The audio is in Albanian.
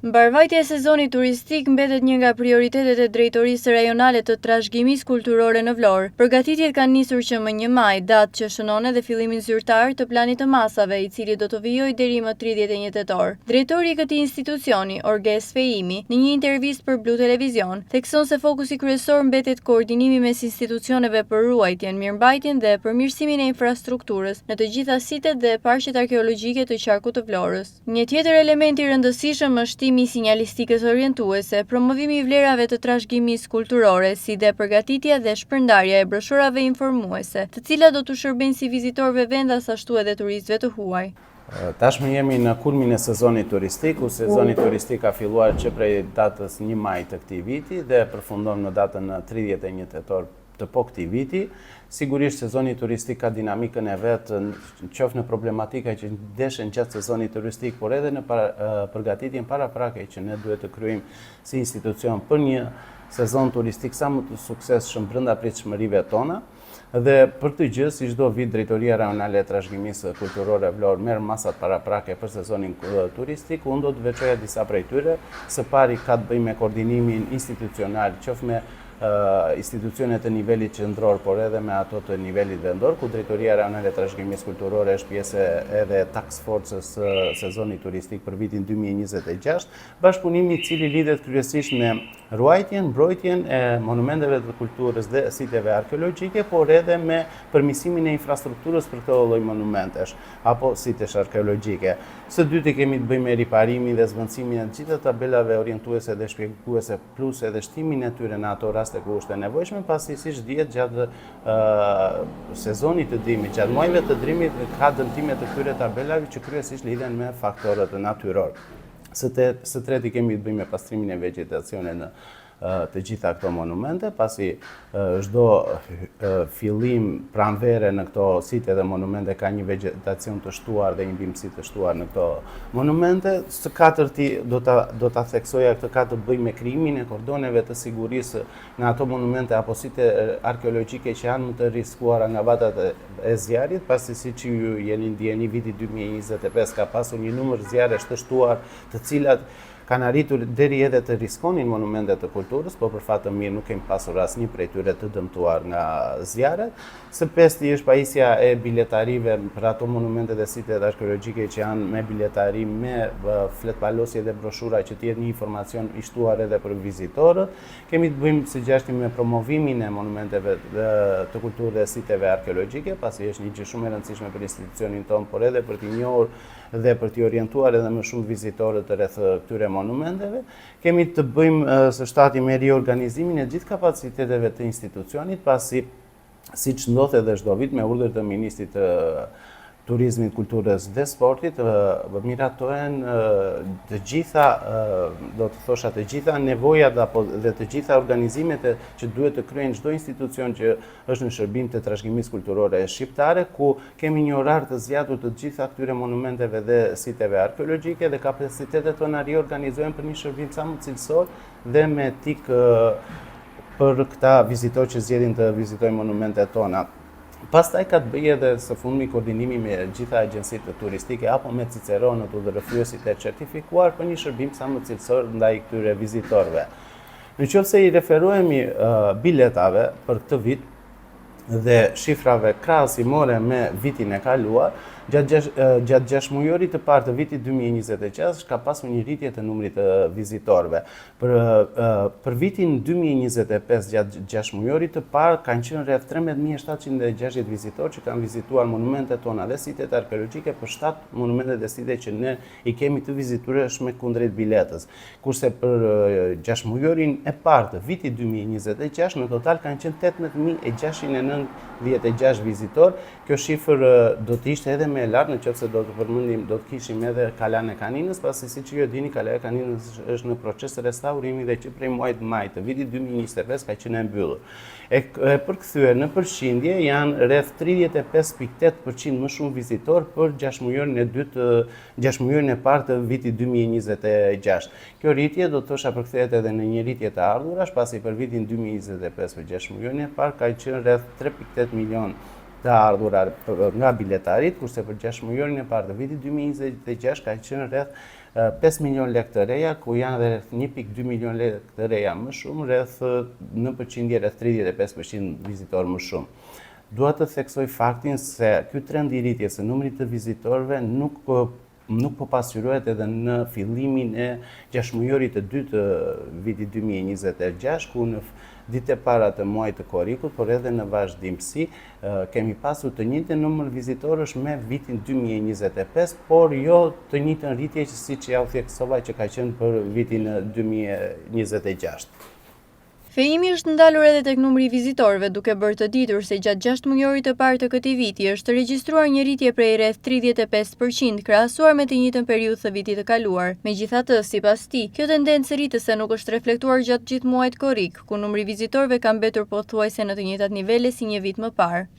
Mbarvajtja e sezonit turistik mbetet një nga prioritetet e Drejtorisë Rajonale të Trashëgimisë Kulturore në Vlorë. Përgatitjet kanë nisur që më 1 maj, datë që shënon edhe fillimin zyrtar të planit të masave, i cili do të vijojë deri më 31 tetor. Drejtori i këtij institucioni, Orges Fejimi, në një intervistë për Blu Televizion, thekson se fokusi kryesor mbetet koordinimi mes institucioneve për ruajtjen, mirëmbajtjen dhe përmirësimin e infrastrukturës në të gjitha sitet dhe parqet arkeologjike të qarkut të Vlorës. Një tjetër element i rëndësishëm është i sinjalistikës orientuese, promovimi i vlerave të trashëgimisë kulturore, si dhe përgatitja dhe shpërndarja e broshurave informuese, të cilat do të shërbejnë si vizitorëve vendas ashtu edhe turistëve të huaj. Tashmë jemi në kulmin e sezonit turistik, ku sezoni turistik ka filluar që prej datës 1 maj të këtij viti dhe përfundon në datën 31 tetor të këtij viti. Sigurisht sezoni turistik ka dinamikën e vetë, qoftë në problematika që ndeshen gjatë sezonit turistik, por edhe në përgatitjen paraprake që ne duhet të kryejmë si institucion për një sezon turistik sa më të suksesshëm brenda pritshmërive tona. Dhe për të gjë, si çdo vit, Drejtoria Rajonale e Trashëgimisë Kulturore Vlorë merr masat paraprake për sezonin turistik. Unë do të veçoja disa prej tyre. Së pari ka të bëjë me koordinimin institucional, qoftë me institucionet të nivelit qendror, por edhe me ato të nivelit vendor, ku Drejtoria Rajonale e Trashëgimisë Kulturore është pjesë edhe task force-s së sezonit turistik për vitin 2026, bashkëpunimi i cili lidhet kryesisht me ruajtjen, mbrojtjen e monumenteve të kulturës dhe siteve arkeologjike, por edhe me përmirësimin e infrastrukturës për këto lloj monumentesh apo sitesh arkeologjike. Së dyti kemi të bëjmë me riparimin dhe zvendësimin e të gjitha tabelave orientuese dhe shpjeguese, plus edhe shtimin e tyre në ato raste ku është e nevojshme, pasi siç dihet gjatë sezonit të dimrit, gjatë muajve të dimrit ka dëmtime të këtyre tabelave që kryesisht lidhen me faktorët natyror. Së treti kemi të bëjmë me pastrimin e vegjetacionit në të gjitha këto monumente, pasi çdo fillim pranvere në këto site dhe monumente ka një vegetacion të shtuar dhe një bimësi të shtuar në këto monumente. Së katërti do ta theksoja këtë ka të bëjë me krijimin e kordoneve të sigurisë në ato monumente apo site arkeologjike që janë më të riskuara nga vatat e zjarrit, pasi siç ju jeni ndjeni, viti 2025 ka pasur një numër zjarresh të shtuar, të cilat kanë arritur deri edhe të riskonin monumentet të kulturës, por për fat të mirë nuk kemi pasur asnjë prej tyre të dëmtuar nga zjarret. Së pesti është pajisja e biletarive për ato monumente dhe sitet arkeologjike që janë me biletari, me fletpalosje dhe broshura që të jetë një informacion i shtuar edhe për vizitorët. Kemi të bëjmë së gjashti me promovimin e monumenteve të kulturës dhe siteve arkeologjike, pasi është një gjë shumë e rëndësishme për institucionin tonë, por edhe për t'i njohur dhe për t'i orientuar edhe më shumë vizitorët rreth këtyre monumenteve. Kemi të bëjmë së shtati me riorganizimin e gjithë kapaciteteve të institucionit, pasi siç ndodh edhe çdo vit me urdhër të Ministrit të Turizmit, Kulturës dhe Sportit, miratohen të gjitha, do të thosha të gjitha nevojat dhe të gjitha organizimet që duhet të kryejnë çdo institucion që është në shërbim të trashëgimisë kulturore shqiptare, ku kemi një orar të zgjatur të gjitha këtyre monumenteve dhe siteve arkeologjike dhe kapacitetet tona riorganizohen për një shërbim sa më cilësor dhe me etik për këta vizitorë që zgjedhin të vizitojnë monumentet tona. Pastaj ka të bëjë edhe së fundmi koordinimi me gjitha agjencitë turistike apo me ciceronët, udhërrëfyesit e certifikuar për një shërbim sa më cilësor ndaj këtyre vizitorëve. Nëse i referohemi biletave për këtë vit dhe shifrave krahasimore me vitin e kaluar, gjatë 6 mujorit të parë të vitit 2026 ka pasur një rritje të numrit të vizitorëve. Për vitin 2025 gjatë 6 mujorit të parë kanë qenë rreth 13.760 vizitorë që kanë vizituar monumentet tona dhe sitet arkeologjike për 7 monumente dhe site që ne i kemi të vizitueshme kundrejt biletës. Kurse për 6 mujorin e parë të vitit 2026 në total kanë qenë 18.696 vizitorë. Kjo shifër do të ishte edhe me lartë nëse do të përmendim, do të kishim edhe Kalan e Kaninës, pasi siç ju e dini, Kala e Kaninës është në proces restaurimi dhe që prej muajit maj të vitit 2025 ka qenë e mbyllur. E përkthyer në përqindje janë rreth 35.8% më shumë vizitorë për 6 mujorin e parë të vitit 2026. Kjo rritje do të thosha përkthehet edhe në një rritje të ardhurash, pasi për vitin 2025 për 6 mujorin e parë ka qenë rreth 3.8 milion të ardhurar nga biletarit, kurse për 6 mujorin e parë të vitit 2026 ka qenë rreth 5 milion lek të reja, ku janë dhe rreth 1.2 milion lek të reja më shumë, rreth në përqindje rreth 35% vizitorë më shumë. Dua të theksoj faktin se ky trend i rritjes së numrit të vizitorëve nuk po pasqyrohet edhe në fillimin e 6 mujorit të dytë të vitit 2026, ku në ditë e para të muajit të korrikut, por edhe në vazhdimsi, kemi pasur të njëjtën numër vizitorësh me vitin 2025, por jo të njëjtën rritje siç ja u theksova që ka qenë për vitin 2026. Fejimi është ndalur edhe tek numri i vizitorëve, duke bërë të ditur se gjatë 6 mujorit të parë të këtij viti është regjistruar një rritje prej rreth 35% krahasuar me të njëjtën periudhë të vitit të kaluar. Megjithatë, sipas tij, kjo tendencë rritëse nuk është reflektuar gjatë gjithë muajit korrik, ku numri i vizitorëve ka mbetur pothuajse në të njëjtat nivele si një vit më parë.